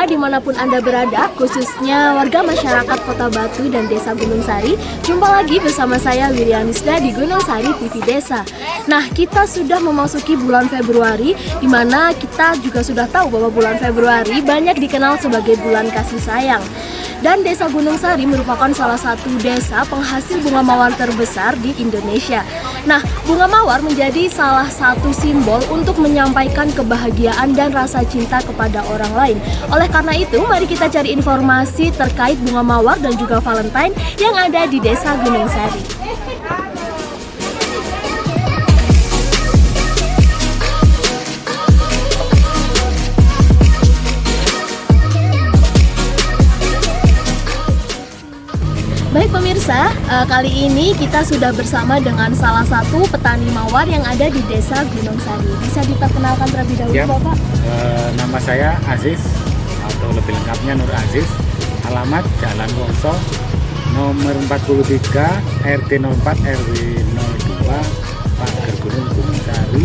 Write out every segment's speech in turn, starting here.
Dimanapun Anda berada, khususnya warga masyarakat Kota Batu dan Desa Gunung Sari, jumpa lagi bersama saya Wiryanisda di Gunung Sari TV Desa. Nah, kita sudah memasuki bulan Februari, di mana kita juga sudah tahu bahwa bulan Februari banyak dikenal sebagai bulan kasih sayang. Dan Desa Gunung Sari merupakan salah satu desa penghasil bunga mawar terbesar di Indonesia. Nah, bunga mawar menjadi salah satu simbol untuk menyampaikan kebahagiaan dan rasa cinta kepada orang lain. Oleh karena itu, mari kita cari informasi terkait bunga mawar dan juga Valentine yang ada di Desa Gunung Sari. Baik pemirsa, kali ini kita sudah bersama dengan salah satu petani mawar yang ada di Desa Gunung Sari. Bisa diperkenalkan terlebih dahulu, ya, Bapak? Nama saya Aziz, atau lebih lengkapnya Nur Aziz. Alamat Jalan Wongso, nomor 43, RT 04, RW 02, Pager Gunung Gunung Sari,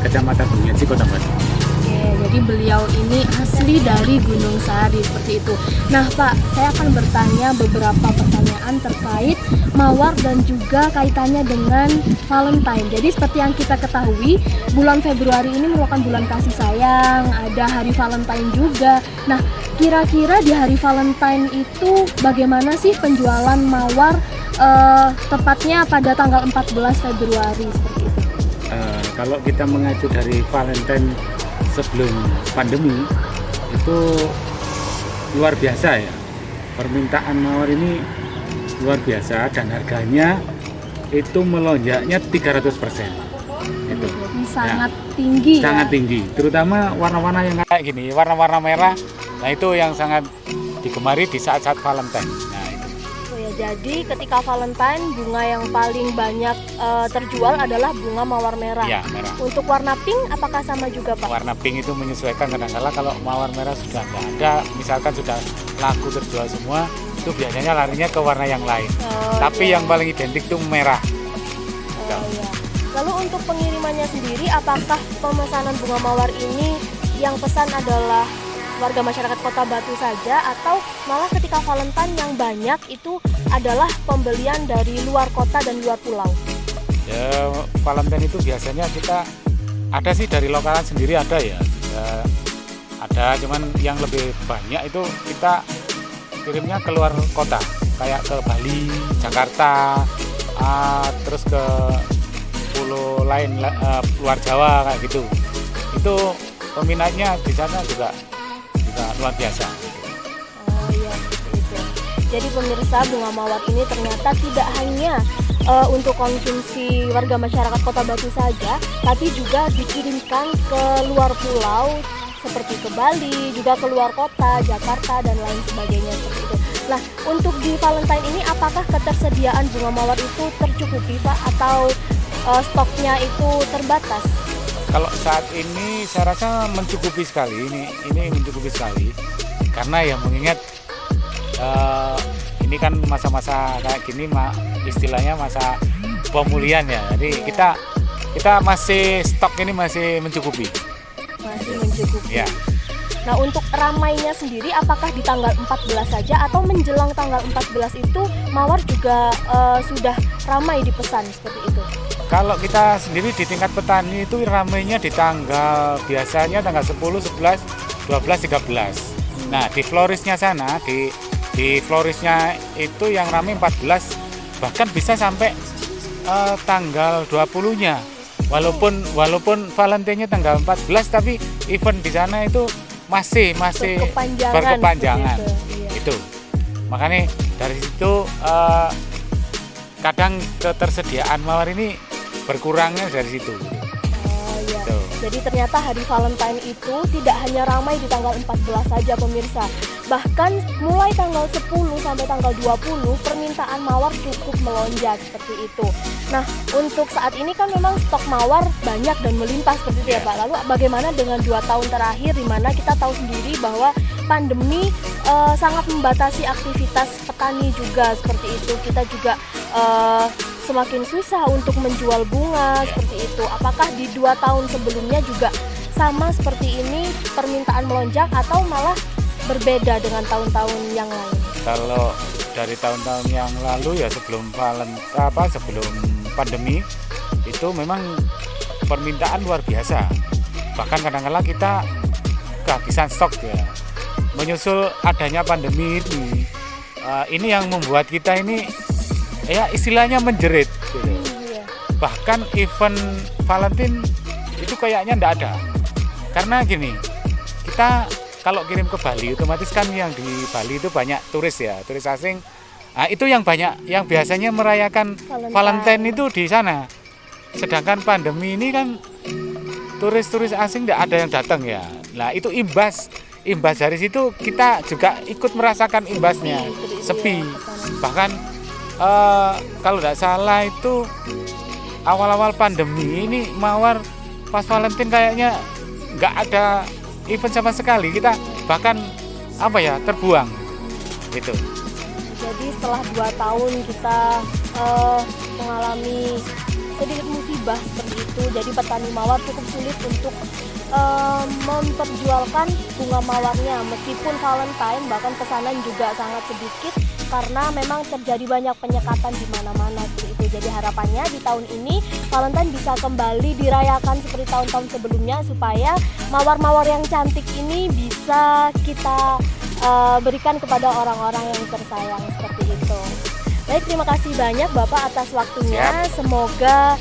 Kecamatan Bunyaji, Kota Batu. Jadi beliau ini asli dari Gunung Sari, seperti itu. Nah Pak, saya akan bertanya beberapa pertanyaan terkait mawar dan juga kaitannya dengan Valentine. Jadi seperti yang kita ketahui, bulan Februari ini merupakan bulan kasih sayang, ada hari Valentine juga. Nah, kira-kira di hari Valentine itu bagaimana sih penjualan mawar, tepatnya pada tanggal 14 Februari seperti itu? Kalau kita mengacu dari Valentine sebelum pandemi itu luar biasa ya, permintaan mawar ini luar biasa dan harganya itu melonjaknya 300%. Itu sangat tinggi, sangat tinggi, terutama warna-warna yang kayak gini, warna-warna merah. Nah, itu yang sangat digemari di saat-saat Valentine. Nah, itu. Oh ya, jadi ketika Valentine bunga yang paling banyak terjual adalah bunga mawar merah. Ya, merah. Untuk warna pink apakah sama juga, Pak? Warna pink itu menyesuaikan, kadang-kala kalau mawar merah sudah nggak ada, misalkan sudah laku terjual semua, itu biasanya larinya ke warna yang lain. Tapi yang paling identik itu merah. Ya. Lalu untuk pengirimannya sendiri, apakah pemesanan bunga mawar ini yang pesan adalah warga masyarakat Kota Batu saja, atau malah ketika Valentine yang banyak itu adalah pembelian dari luar kota dan luar pulau? Ya, Valentine itu biasanya kita ada sih dari lokalan sendiri ada ya, ada, cuman yang lebih banyak itu kita kirimnya ke luar kota, kayak ke Bali, Jakarta, terus ke pulau lain, luar Jawa kayak gitu. Itu peminatnya di sana juga luar biasa. Oh iya, gitu. Jadi pemirsa, bunga mawar ini ternyata tidak hanya untuk konsumsi warga masyarakat Kota Batu saja, tapi juga dikirimkan ke luar pulau seperti ke Bali, juga ke luar kota, Jakarta dan lain sebagainya seperti itu. Nah, untuk di Valentine ini apakah ketersediaan bunga mawar itu tercukupi, Pak, atau stoknya itu terbatas? Kalau saat ini saya rasa mencukupi sekali, ini mencukupi sekali, karena ya mengingat ini kan masa-masa kayak gini, istilahnya masa pemulihan ya. Jadi kita masih stok ini masih mencukupi. Masih mencukupi. Ya. Nah, untuk ramainya sendiri apakah di tanggal 14 saja atau menjelang tanggal 14 itu mawar juga sudah ramai dipesan seperti itu? Kalau kita sendiri di tingkat petani itu ramainya di biasanya tanggal 10, 11, 12, 13. Nah, di florisnya sana, di florisnya itu yang ramai 14, bahkan bisa sampai tanggal 20-nya. Walaupun Valentine-nya tanggal 14, tapi event di sana itu masih berkepanjangan. Itu. Makanya dari situ kadang ketersediaan mawar ini berkurangnya dari situ. Oh iya. Jadi ternyata hari Valentine itu tidak hanya ramai di tanggal 14 saja pemirsa, Bahkan mulai tanggal 10 sampai tanggal 20 permintaan mawar cukup melonjak seperti itu. Nah, untuk saat ini kan memang stok mawar banyak dan melimpah seperti itu ya Pak. Lalu bagaimana dengan 2 tahun terakhir di mana kita tahu sendiri bahwa pandemi sangat membatasi aktivitas petani juga seperti itu. Kita juga semakin susah untuk menjual bunga seperti itu. Apakah di 2 tahun sebelumnya juga sama seperti ini, permintaan melonjak atau malah berbeda dengan tahun-tahun yang lain? Kalau dari tahun-tahun yang lalu ya sebelum pandemi itu memang permintaan luar biasa. Bahkan kadang-kadang kita kehabisan stok ya. Menyusul adanya pandemi ini yang membuat kita ini ya istilahnya menjerit gitu. Bahkan event Valentine itu kayaknya enggak ada. Karena gini, kita kalau kirim ke Bali otomatis kan yang di Bali itu banyak turis ya, turis asing. Nah, itu yang banyak yang biasanya merayakan Valentine itu di sana. Sedangkan pandemi ini kan turis-turis asing enggak ada yang datang ya. Nah, itu imbas dari situ kita juga ikut merasakan imbasnya, sepi. Bahkan kalau tidak salah itu awal-awal pandemi ini mawar pas Valentine kayaknya nggak ada event sama sekali. Kita bahkan terbuang gitu. Jadi setelah 2 tahun kita mengalami sedikit musibah seperti itu, jadi petani mawar cukup sulit untuk memperjualkan bunga mawarnya. Meskipun Valentine bahkan pesanan juga sangat sedikit karena memang terjadi banyak penyekatan di mana-mana seperti itu. Jadi harapannya di tahun ini Valentine bisa kembali dirayakan seperti tahun-tahun sebelumnya supaya mawar-mawar yang cantik ini bisa kita berikan kepada orang-orang yang tersayang seperti itu. Baik, terima kasih banyak Bapak atas waktunya. Siap. Semoga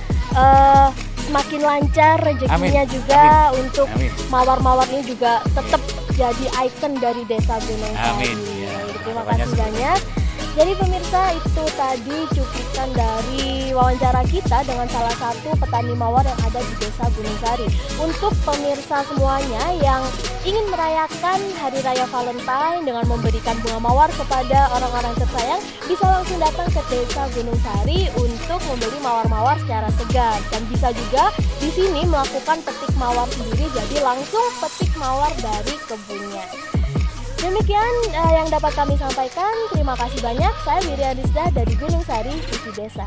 semakin lancar rezekinya juga. Amin. Untuk mawar-mawar ini juga tetap jadi ikon dari Desa Gunung Sari. Amin. Ya, terima kasih banyak. Jadi pemirsa, itu tadi cuplikan dari wawancara kita dengan salah satu petani mawar yang ada di Desa Gunung Sari. Untuk pemirsa semuanya yang ingin merayakan Hari Raya Valentine dengan memberikan bunga mawar kepada orang-orang tersayang, bisa langsung datang ke Desa Gunung Sari untuk membeli mawar-mawar secara segar. Dan bisa juga di sini melakukan petik mawar sendiri, jadi langsung petik mawar dari kebunnya. Demikian yang dapat kami sampaikan. Terima kasih banyak. Saya Wirianisda dari Gunung Sari, TV Desa.